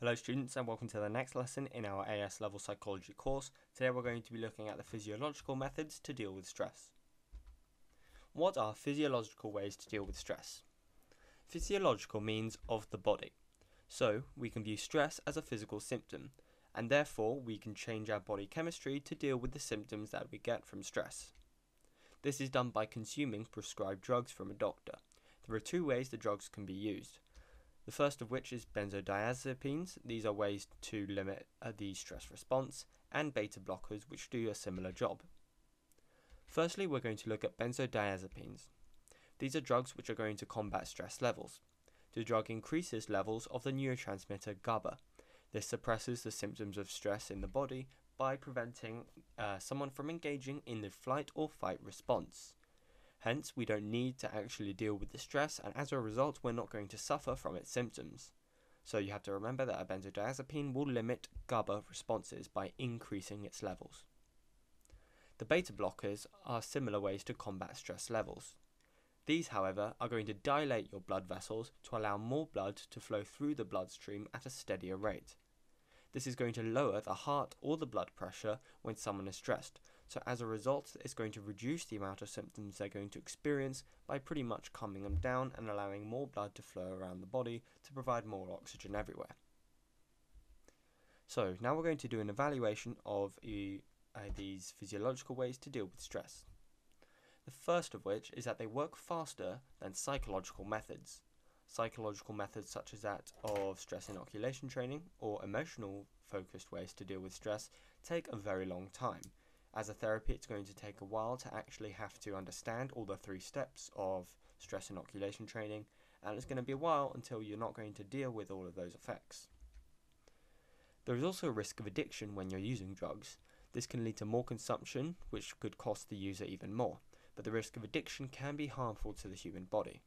Hello students, and welcome to the next lesson in our AS level psychology course. Today we're going to be looking at the physiological methods to deal with stress. What are physiological ways to deal with stress? Physiological means of the body. So we can view stress as a physical symptom, and therefore we can change our body chemistry to deal with the symptoms that we get from stress. This is done by consuming prescribed drugs from a doctor. There are two ways the drugs can be used. The first of which is benzodiazepines. These are ways to limit the stress response, and beta blockers, which do a similar job. Firstly, we're going to look at benzodiazepines. These are drugs which are going to combat stress levels. The drug increases levels of the neurotransmitter GABA. This suppresses the symptoms of stress in the body by preventing someone from engaging in the flight or fight response. Hence, we don't need to actually deal with the stress, and as a result, we're not going to suffer from its symptoms. So you have to remember that a benzodiazepine will limit GABA responses by increasing its levels. The beta blockers are similar ways to combat stress levels. These, however, are going to dilate your blood vessels to allow more blood to flow through the bloodstream at a steadier rate. This is going to lower the heart or the blood pressure when someone is stressed. So as a result, it's going to reduce the amount of symptoms they're going to experience by pretty much calming them down and allowing more blood to flow around the body to provide more oxygen everywhere. So now we're going to do an evaluation of these physiological ways to deal with stress. The first of which is that they work faster than psychological methods. Psychological methods such as that of stress inoculation training or emotional focused ways to deal with stress take a very long time. As a therapy, it's going to take a while to actually have to understand all the 3 steps of stress inoculation training, and it's going to be a while until you're not going to deal with all of those effects. There is also a risk of addiction when you're using drugs. This can lead to more consumption, which could cost the user even more, but the risk of addiction can be harmful to the human body.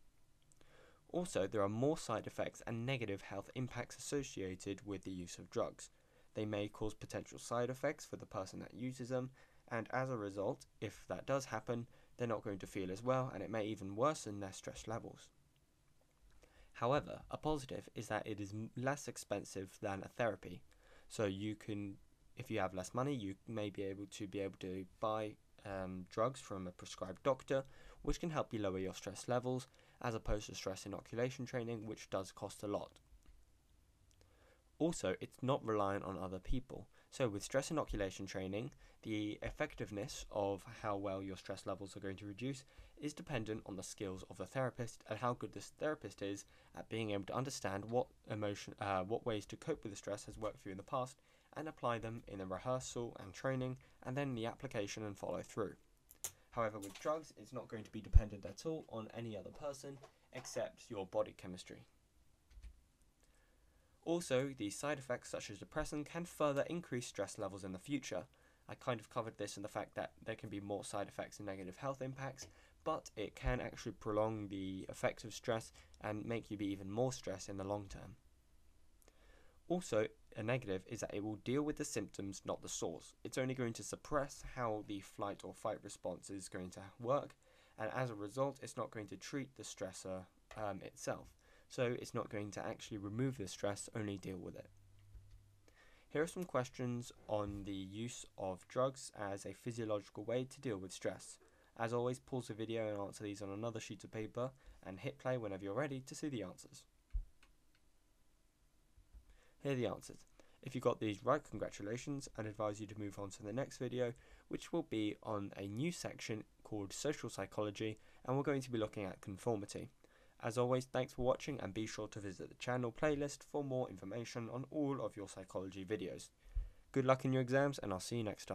Also, there are more side effects and negative health impacts associated with the use of drugs. They may cause potential side effects for the person that uses them, and as a result, if that does happen, they're not going to feel as well, and it may even worsen their stress levels. However, a positive is that it is less expensive than a therapy. So you can, if you have less money, you may be able to buy drugs from a prescribed doctor, which can help you lower your stress levels, as opposed to stress inoculation training, which does cost a lot. Also, it's not reliant on other people. So with stress inoculation training, the effectiveness of how well your stress levels are going to reduce is dependent on the skills of the therapist and how good this therapist is at being able to understand what ways to cope with the stress has worked for you in the past and apply them in the rehearsal and training, and then the application and follow through. However, with drugs, it's not going to be dependent at all on any other person except your body chemistry. Also, these side effects such as depression can further increase stress levels in the future. I kind of covered this in the fact that there can be more side effects and negative health impacts, but it can actually prolong the effects of stress and make you be even more stressed in the long term. Also, a negative is that it will deal with the symptoms, not the source. It's only going to suppress how the flight or fight response is going to work, and as a result, it's not going to treat the stressor itself. So it's not going to actually remove the stress, only deal with it. Here are some questions on the use of drugs as a physiological way to deal with stress. As always, pause the video and answer these on another sheet of paper, and hit play whenever you're ready to see the answers. Here are the answers. If you got these right, congratulations, and advise you to move on to the next video, which will be on a new section called Social Psychology, and we're going to be looking at conformity. As always, thanks for watching, and be sure to visit the channel playlist for more information on all of your psychology videos. Good luck in your exams, and I'll see you next time.